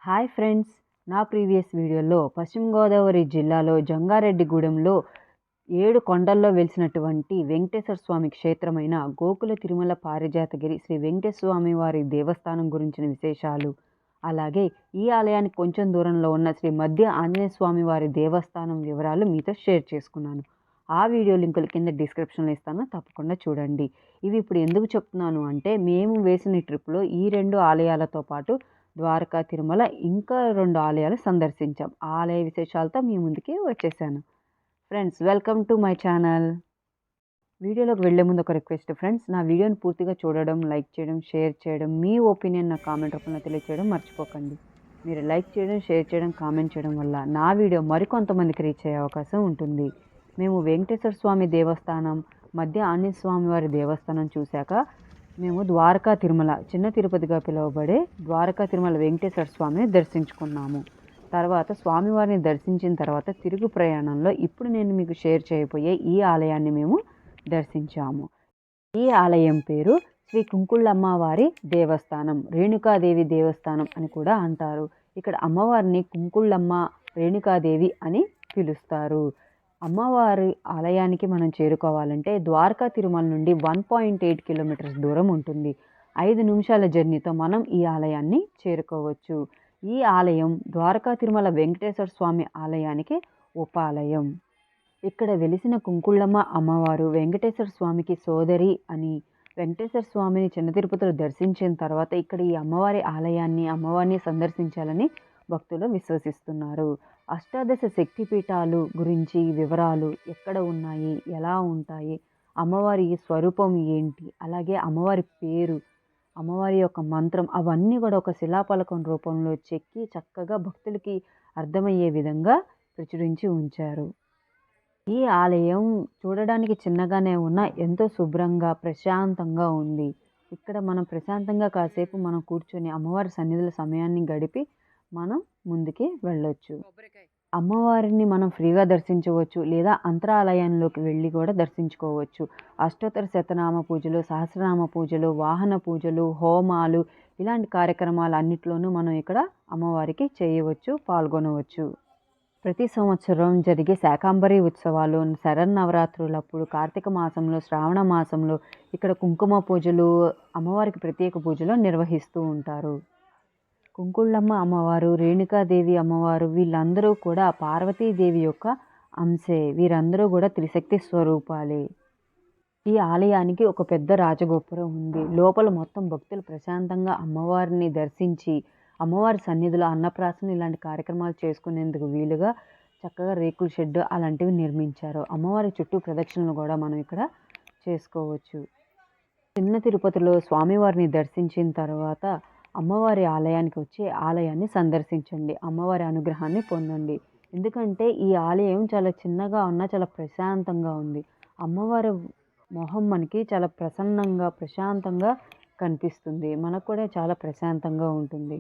Hi friends, నా previous వీడియోలో పశ్చిమ గోదావరి జిల్లాలో జంగారెడ్డిగూడెంలో 7 కొండల్లో వెలిసినటువంటి వెంకటేశ్వర స్వామి క్షేత్రమైన గోకుల తిరుమల పారిజాతగిరి శ్రీ వెంకటేశ్వర స్వామి వారి దేవస్థానం గురించిన విశేషాలు, అలాగే ఈ ఆలయానికి కొంచెం దూరంలో ఉన్న శ్రీ మధ్య ఆంజనేయ స్వామి వారి దేవస్థానం వివరాలు మీతో షేర్ చేసుకున్నాను. ఆ వీడియో లింకులు కింద డిస్క్రిప్షన్లో ఇస్తాను, తప్పకుండా చూడండి. ఇవి ఇప్పుడు ఎందుకు చెప్తున్నాను అంటే, మేము వేసిన ట్రిప్లో ఈ 2 ఆలయాలతో పాటు ద్వారకా, తిరుమల ఇంకా 2 ఆలయాలు సందర్శించాం. ఆ ఆలయ విశేషాలతో మీ ముందుకి వచ్చేసాను. Friends, welcome to my channel. వీడియోలోకి వెళ్ళే ముందు ఒక రిక్వెస్ట్ ఫ్రెండ్స్, నా వీడియోని పూర్తిగా చూడడం, లైక్ చేయడం, షేర్ చేయడం, మీ ఒపీనియన్ నా కామెంట్ రూపంలో తెలియచేయడం మర్చిపోకండి. మీరు లైక్ చేయడం, షేర్ చేయడం, కామెంట్ చేయడం వల్ల నా వీడియో మరికొంతమందికి రీచ్ అయ్యే అవకాశం ఉంటుంది. మేము వెంకటేశ్వర స్వామి దేవస్థానం, మధ్య ఆంజనేయ స్వామి వారి దేవస్థానం చూశాక మేము ద్వారకా తిరుమల, చిన్న తిరుపతిగా పిలువబడే ద్వారకా తిరుమల వెంకటేశ్వర స్వామిని దర్శించుకున్నాము. తర్వాత స్వామివారిని దర్శించిన తర్వాత తిరుగు ప్రయాణంలో ఇప్పుడు నేను మీకు షేర్ చేయబోయే ఈ ఆలయాన్ని మేము దర్శించాము. ఈ ఆలయం పేరు శ్రీ కుంకుళ్ళమ్మ వారి దేవస్థానం, రేణుకాదేవి దేవస్థానం అని కూడా అంటారు. ఇక్కడ అమ్మవారిని కుంకుళ్ళమ్మ, రేణుకాదేవి అని పిలుస్తారు. అమ్మవారి ఆలయానికి మనం చేరుకోవాలంటే ద్వారకా తిరుమల నుండి 1.8 కిలోమీటర్స్ దూరం ఉంటుంది. 5 నిమిషాల జర్నీతో మనం ఈ ఆలయాన్ని చేరుకోవచ్చు. ఈ ఆలయం ద్వారకా తిరుమల వెంకటేశ్వర స్వామి ఆలయానికి ఉపాలయం. ఇక్కడ వెలిసిన కుంకుళ్ళమ్మ అమ్మవారు వెంకటేశ్వర స్వామికి సోదరి అని, వెంకటేశ్వర స్వామిని చిన్న తిరుపతిలో దర్శించిన తర్వాత ఇక్కడ ఈ అమ్మవారి ఆలయాన్ని, అమ్మవారిని సందర్శించాలని భక్తులు విశ్వసిస్తున్నారు. అష్టాదశ శక్తిపీఠాలు గురించి వివరాలు, ఎక్కడ ఉన్నాయి, ఎలా ఉంటాయి, అమ్మవారి స్వరూపం ఏంటి, అలాగే అమ్మవారి పేరు, అమ్మవారి యొక్క మంత్రం, అవన్నీ కూడా ఒక శిలాఫలకం రూపంలో చెక్కి చక్కగా భక్తులకి అర్థమయ్యే విధంగా ప్రచురించి ఉంచారు. ఈ ఆలయం చూడడానికి చిన్నగానే ఉన్న ఎంతో శుభ్రంగా, ప్రశాంతంగా ఉంది. ఇక్కడ మనం ప్రశాంతంగా కాసేపు మనం కూర్చొని అమ్మవారి సన్నిధిలో సమయాన్ని గడిపి మనం ముందుకి వెళ్ళొచ్చు. అమ్మవారిని మనం ఫ్రీగా దర్శించవచ్చు, లేదా అంతరాలయంలోకి వెళ్ళి కూడా దర్శించుకోవచ్చు. అష్టోత్తర శతనామ పూజలు, సహస్రనామ పూజలు, వాహన పూజలు, హోమాలు, ఇలాంటి కార్యక్రమాలు అన్నిట్లోనూ మనం ఇక్కడ అమ్మవారికి చేయవచ్చు, పాల్గొనవచ్చు. ప్రతి సంవత్సరం జరిగే శాకాంబరి ఉత్సవాలు, శరన్నవరాత్రులప్పుడు, కార్తీక మాసంలో, శ్రావణ మాసంలో ఇక్కడ కుంకుమ పూజలు, అమ్మవారికి ప్రత్యేక పూజలు నిర్వహిస్తూ ఉంటారు. కుంకుళ్ళమ్మ అమ్మవారు, రేణుకాదేవి అమ్మవారు వీళ్ళందరూ కూడా పార్వతీదేవి యొక్క అంశే. వీరందరూ కూడా త్రిశక్తి స్వరూపాలే. ఈ ఆలయానికి ఒక పెద్ద రాజగోపురం ఉంది. లోపల మొత్తం భక్తులు ప్రశాంతంగా అమ్మవారిని దర్శించి, అమ్మవారి సన్నిధిలో అన్నప్రాసన ఇలాంటి కార్యక్రమాలు చేసుకునేందుకు వీలుగా చక్కగా రేకుల షెడ్ అలాంటివి నిర్మించారు. అమ్మవారి చుట్టూ ప్రదక్షిణలు కూడా మనం ఇక్కడ చేసుకోవచ్చు. చిన్న తిరుపతిలో స్వామివారిని దర్శించిన తర్వాత అమ్మవారి ఆలయానికి వచ్చి ఆలయాన్ని సందర్శించండి, అమ్మవారి అనుగ్రహాన్ని పొందండి. ఎందుకంటే ఈ ఆలయం చాలా చిన్నగా ఉన్నా చాలా ప్రశాంతంగా ఉంది. అమ్మవారి మొహం మనకి చాలా ప్రసన్నంగా, ప్రశాంతంగా కనిపిస్తుంది. మనకు కూడా చాలా ప్రశాంతంగా ఉంటుంది.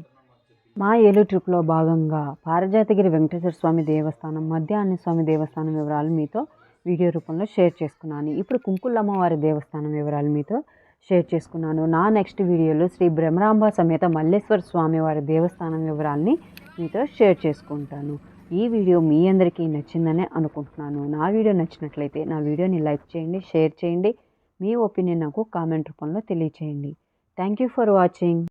మా ఏలూరు ట్రిప్లో భాగంగా పారిజాతగిరి వెంకటేశ్వర స్వామి దేవస్థానం, మధ్య ఆంజనేయ స్వామి దేవస్థానం వివరాలు మీతో వీడియో రూపంలో షేర్ చేసుకున్నాను. ఇప్పుడు కుంకుళ్ళమ్మ వారి దేవస్థానం వివరాలు మీతో షేర్ చేసుకున్నాను. నా నెక్స్ట్ వీడియోలో శ్రీ బ్రహ్మరాంబ సమేత మల్లేశ్వర స్వామి వారి దేవస్థానం వివరాలని మీతో షేర్ చేసుకుంటాను. ఈ వీడియో మీ అందరికీ నచ్చిందనే అనుకుంటున్నాను. నా వీడియో నచ్చినట్లయితే నా వీడియోని లైక్ చేయండి, షేర్ చేయండి, మీ ఒపీనియన్ నాకు కామెంట్ రూపంలో తెలియచేయండి. Thank you for watching.